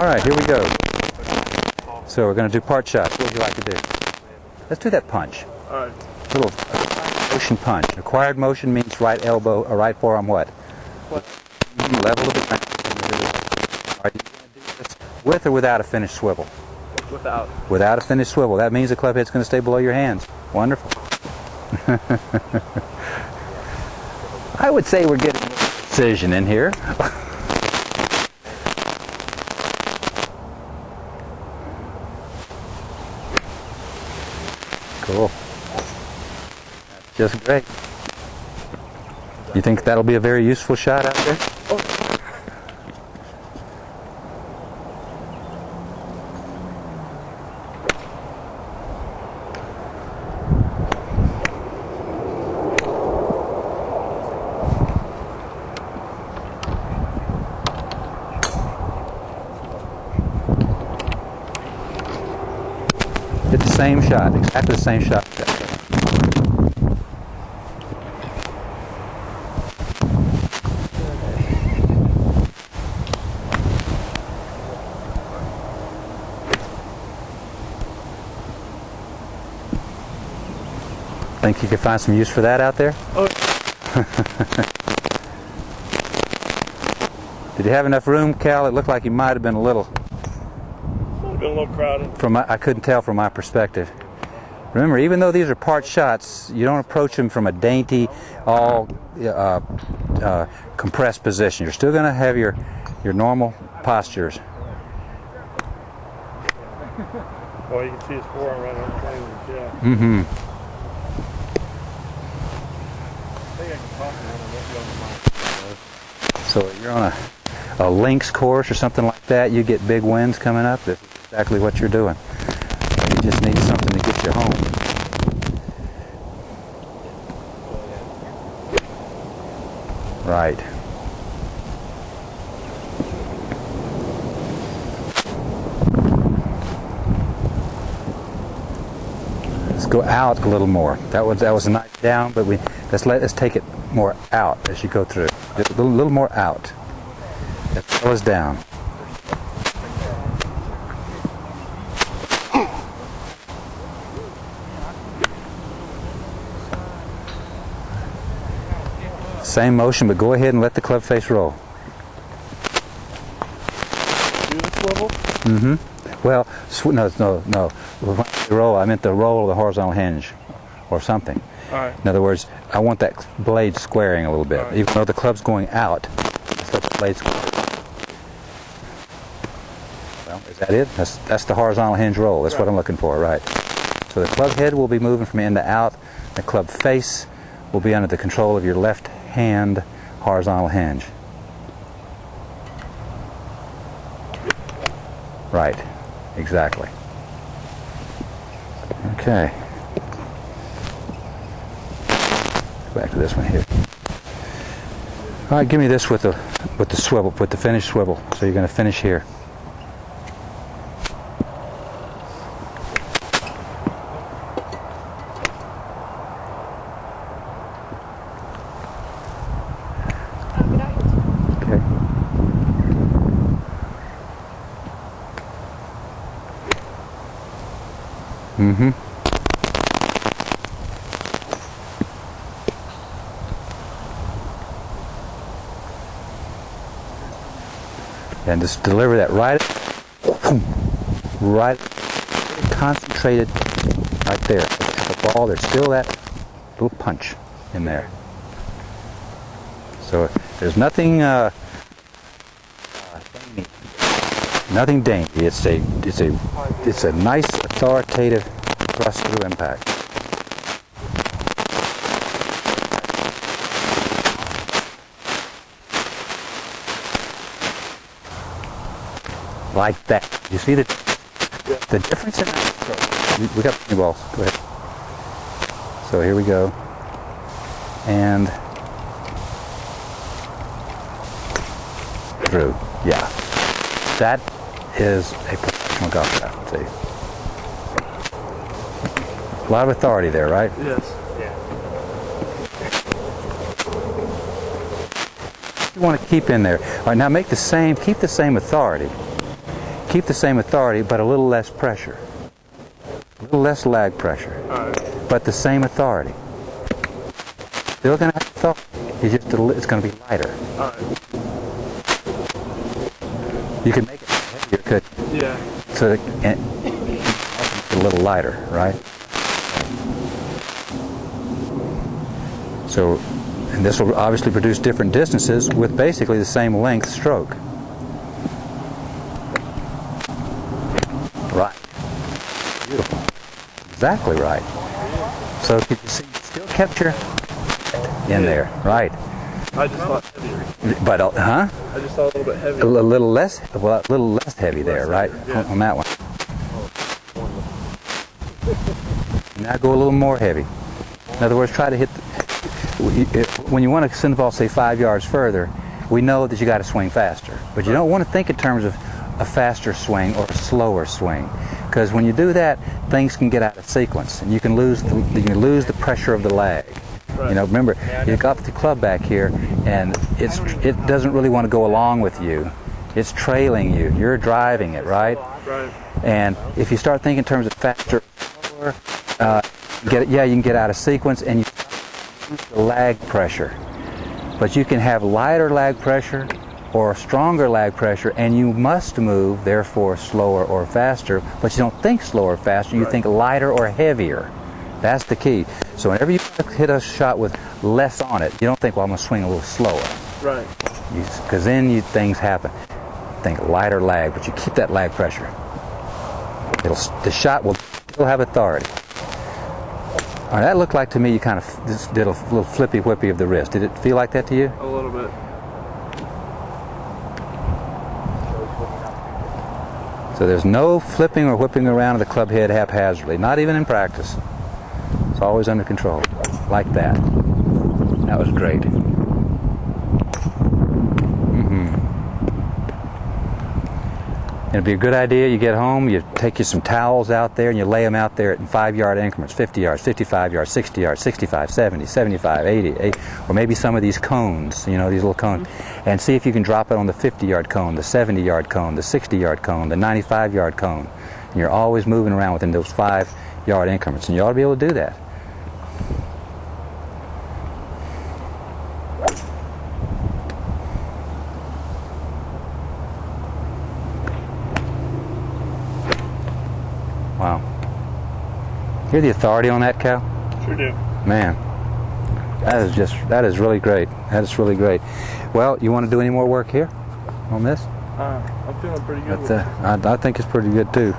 All right, here we go. So we're going to do part shots. What would you like to do? Let's do that punch. All right. Little motion punch. Acquired motion means right elbow or right forearm what? Level of the ground. Are you going to do this with or without a finished swivel? Without. Without a finished swivel. That means the club head's going to stay below your hands. Wonderful. I would say we're getting precision in here. Cool. Just great. You think that'll be a very useful shot out there? Did the same shot, exactly the same shot. Think you could find some use for that out there? Oh. Did you have enough room, Cal? It looked like you might have been a little. Might have been a little crowded. I couldn't tell from my perspective. Remember, even though these are part shots, you don't approach them from a dainty, all compressed position. You're still going to have your normal postures. Well, you can see his forearm right on the plane. Yeah. Mm-hmm. So you're on a links course or something like that, you get big winds coming up. This is exactly what you're doing. You just need something to get you home. Right. Let's go out a little more. That was a nice down, but let's take it more out as you go through. A little more out. As well as down. Same motion, but go ahead and let the club face roll. Do the swivel? Mm-hmm. Well, no. When I say roll, I meant the roll of the horizontal hinge or something. All right. In other words, I want that blade squaring a little bit. Right. Even though the club's going out, let's let the blade square. Well, is that it? That's the horizontal hinge roll. That's what I'm looking for, right. So the club head will be moving from in to out. The club face will be under the control of your left hand horizontal hinge. Right. Exactly. Okay. Back to this one here. All right, give me this with the swivel, with the finished swivel. So you're going to finish here. Okay. Mm-hmm. And just deliver that right concentrated right there. At the ball, there's still that little punch in there. So there's nothing nothing dainty. It's a nice authoritative thrust through impact. Like that. You see the difference in that? We got plenty balls. Go ahead. So here we go. And through. Yeah. That is a professional golf shot. See? A lot of authority there, right? Yes. Yeah. You want to keep in there. All right, now keep the same authority. keep the same authority, but a little less pressure. A little less lag pressure. Alright. But the same authority. Still going to have authority. It's going to be lighter. Alright. You can make it heavier, could Yeah. so that a little lighter, right? So, and this will obviously produce different distances with basically the same length stroke. Right. Beautiful. Exactly right. So you see, you still kept your in there, right? I just thought heavier. But I just thought a little bit heavier. a little less, well, a little less heavy there, right? Yeah. On that one. Now go a little more heavy. In other words, try to hit. When you want to send the ball, say 5 yards further, we know that you got to swing faster. But you don't want to think in terms of a faster swing or a slower swing, because when you do that, things can get out of sequence, and you can lose the pressure of the lag. Right. You know, remember, you got the club back here, and it doesn't really want to go along with you. It's trailing you. You're driving it, right? Right. And if you start thinking in terms of faster, slower, you can get out of sequence, and you lose the lag pressure. But you can have lighter lag pressure or stronger lag pressure, and you must move, therefore, slower or faster. But you don't think slower or faster. You think lighter or heavier. That's the key. So whenever you hit a shot with less on it, you don't think, well, I'm going to swing a little slower. Right. Because then things happen. Think lighter lag, but you keep that lag pressure. The shot will still have authority. All right, that looked like to me you kind of just did a little flippy-whippy of the wrist. Did it feel like that to you? A little bit. So there's no flipping or whipping around of the club head haphazardly, not even in practice. It's always under control, like that. That was great. It'd be a good idea, you get home, you take you some towels out there and you lay them out there in 5-yard increments, 50 yards, 55 yards, 60 yards, 65, 70, 75, 80, or maybe some of these cones, you know, these little cones, and see if you can drop it on the 50-yard cone, the 70-yard cone, the 60-yard cone, the 95-yard cone. And you're always moving around within those 5-yard increments, and you ought to be able to do that. Wow. Hear the authority on that, Cal? Sure do. Man, that is really great. That is really great. Well, you want to do any more work here on this? I'm feeling pretty good But, with it. I think it's pretty good too.